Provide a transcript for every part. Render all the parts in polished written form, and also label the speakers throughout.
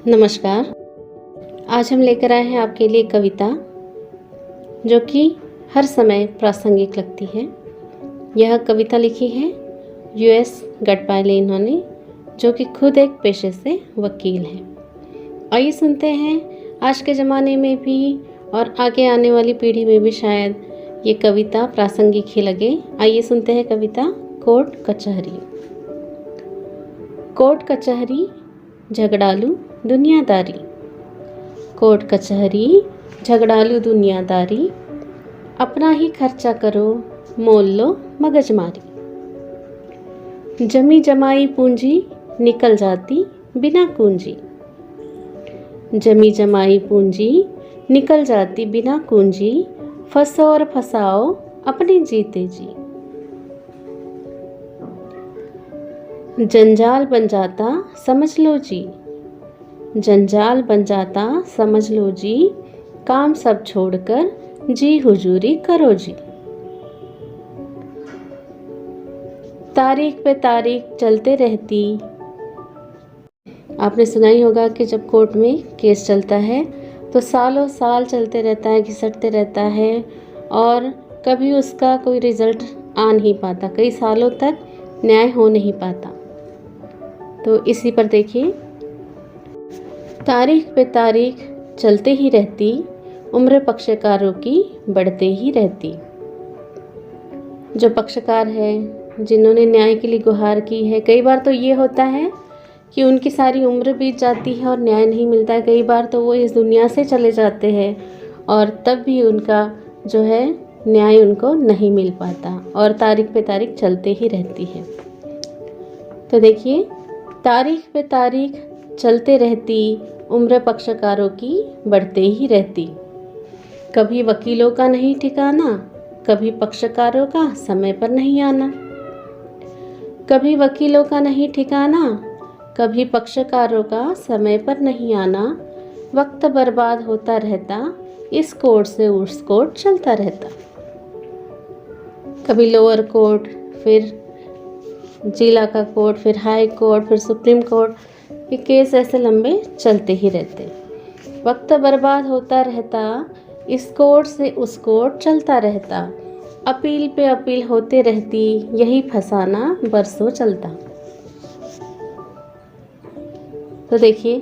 Speaker 1: नमस्कार। आज हम लेकर आए हैं आपके लिए कविता जो कि हर समय प्रासंगिक लगती है। यह कविता लिखी है यूएस गढ़पाले इन्होंने, जो कि खुद एक पेशे से वकील हैं। आइए सुनते हैं आज के ज़माने में भी और आगे आने वाली पीढ़ी में भी शायद ये कविता प्रासंगिक ही लगे। आइए सुनते हैं कविता कोर्ट कचहरी। कोर्ट कचहरी झगड़ालू दुनियादारी, कोर्ट कचहरी झगड़ालू दुनियादारी, अपना ही खर्चा करो मोल लो मगजमारी। जमी जमाई पूंजी निकल जाती बिना कुंजी, जमी जमाई पूंजी निकल जाती बिना कुंजी, फंसो और फंसाओ अपने जीते जी। जंजाल बन जाता समझ लो जी, जंजाल बन जाता समझ लो जी, काम सब छोड़कर जी हुजूरी करो जी। तारीख पे तारीख चलते रहती, आपने सुना ही होगा कि जब कोर्ट में केस चलता है तो सालों साल चलते रहता है, घिसटते रहता है और कभी उसका कोई रिजल्ट आ नहीं पाता, कई सालों तक न्याय हो नहीं पाता। तो इसी पर देखिए, तारीख पे तारीख चलते ही रहती, उम्र पक्षकारों की बढ़ते ही रहती। जो पक्षकार है, जिन्होंने न्याय के लिए गुहार की है, कई बार तो ये होता है कि उनकी सारी उम्र बीत जाती है और न्याय नहीं मिलता है। कई बार तो वो इस दुनिया से चले जाते हैं और तब भी उनका जो है न्याय उनको नहीं मिल पाता और तारीख पे तारीख चलते ही रहती है। तो देखिए, तारीख पे तारीख चलते रहती, उम्र पक्षकारों की बढ़ते ही रहती। कभी वकीलों का नहीं ठिकाना, कभी पक्षकारों का समय पर नहीं आना। कभी वकीलों का नहीं ठिकाना, कभी पक्षकारों का समय पर नहीं आना। वक्त बर्बाद होता रहता, इस कोर्ट से उस कोर्ट चलता रहता। कभी लोअर कोर्ट, फिर जिला का कोर्ट, फिर हाई कोर्ट, फिर सुप्रीम कोर्ट, ये केस ऐसे लंबे चलते ही रहते। वक्त बर्बाद होता रहता, इस कोर्ट से उस कोर्ट चलता रहता। अपील पे अपील होते रहती, यही फसाना बरसों चलता। तो देखिए,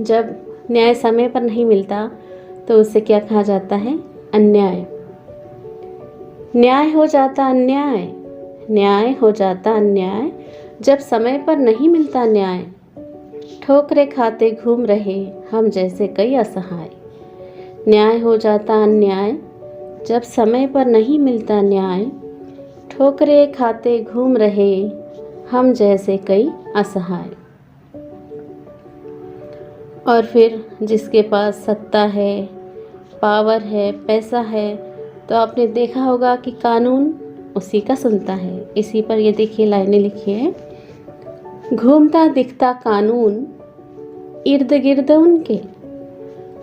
Speaker 1: जब न्याय समय पर नहीं मिलता तो उसे क्या कहा जाता है? अन्याय। न्याय हो जाता अन्याय, न्याय हो जाता अन्याय, जब समय पर नहीं मिलता न्याय। ठोकरे खाते घूम रहे हम जैसे कई असहाय। न्याय हो जाता अन्याय, जब समय पर नहीं मिलता न्याय। ठोकरे खाते घूम रहे हम जैसे कई असहाय। और फिर जिसके पास सत्ता है, पावर है, पैसा है, तो आपने देखा होगा कि कानून उसी का सुनता है। इसी पर ये देखिए लाइनें लिखी है, घूमता दिखता कानून इर्द गिर्द उनके,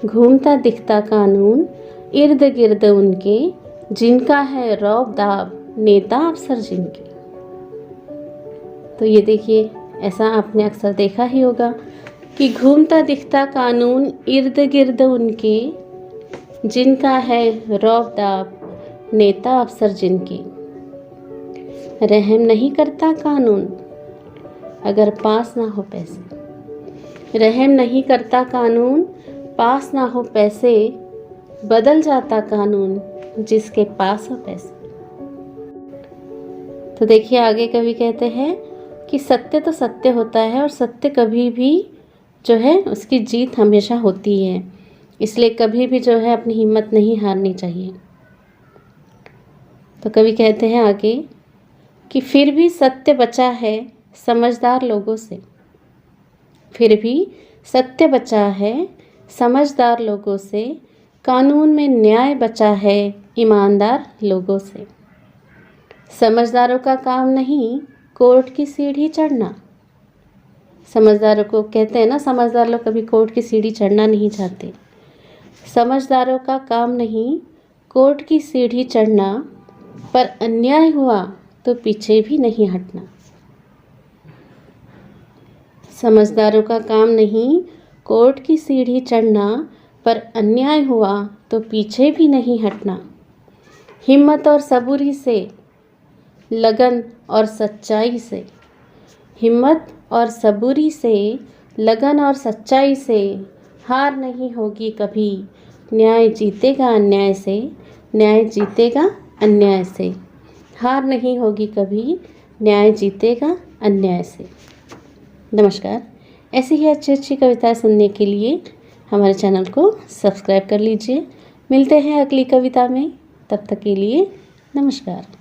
Speaker 1: घूमता दिखता कानून इर्द गिर्द उनके, जिनका है रौब दाब नेता अफसर जिनके। तो ये देखिए, ऐसा आपने अक्सर देखा ही होगा कि घूमता दिखता कानून इर्द गिर्द उनके, जिनका है रौब दाब नेता अफसर जिनके। रहम नहीं करता कानून अगर पास ना हो पैसे, रहम नहीं करता कानून पास ना हो पैसे, बदल जाता कानून जिसके पास हो पैसे। तो देखिए, आगे कवि कहते हैं कि सत्य तो सत्य होता है और सत्य कभी भी जो है उसकी जीत हमेशा होती है, इसलिए कभी भी जो है अपनी हिम्मत नहीं हारनी चाहिए। तो कवि कहते हैं आगे कि फिर भी सत्य बचा है समझदार लोगों से, फिर भी सत्य बचा है समझदार लोगों से, कानून में न्याय बचा है ईमानदार लोगों से। समझदारों का काम नहीं कोर्ट की सीढ़ी चढ़ना। समझदारों को कहते हैं ना, समझदार लोग कभी कोर्ट की सीढ़ी चढ़ना नहीं चाहते। समझदारों का काम नहीं कोर्ट की सीढ़ी चढ़ना, पर अन्याय हुआ तो पीछे भी नहीं हटना। समझदारों का काम नहीं कोर्ट की सीढ़ी चढ़ना, पर अन्याय हुआ तो पीछे भी नहीं हटना। हिम्मत और सबूरी से, लगन और सच्चाई से, हिम्मत और सबूरी से, लगन और सच्चाई से, हार नहीं होगी कभी। न्याय जीतेगा अन्याय से, न्याय जीतेगा अन्याय से, हार नहीं होगी कभी। न्याय जीतेगा अन्याय से। नमस्कार। ऐसी ही अच्छी अच्छी कविताएं सुनने के लिए हमारे चैनल को सब्सक्राइब कर लीजिए। मिलते हैं अगली कविता में, तब तक के लिए नमस्कार।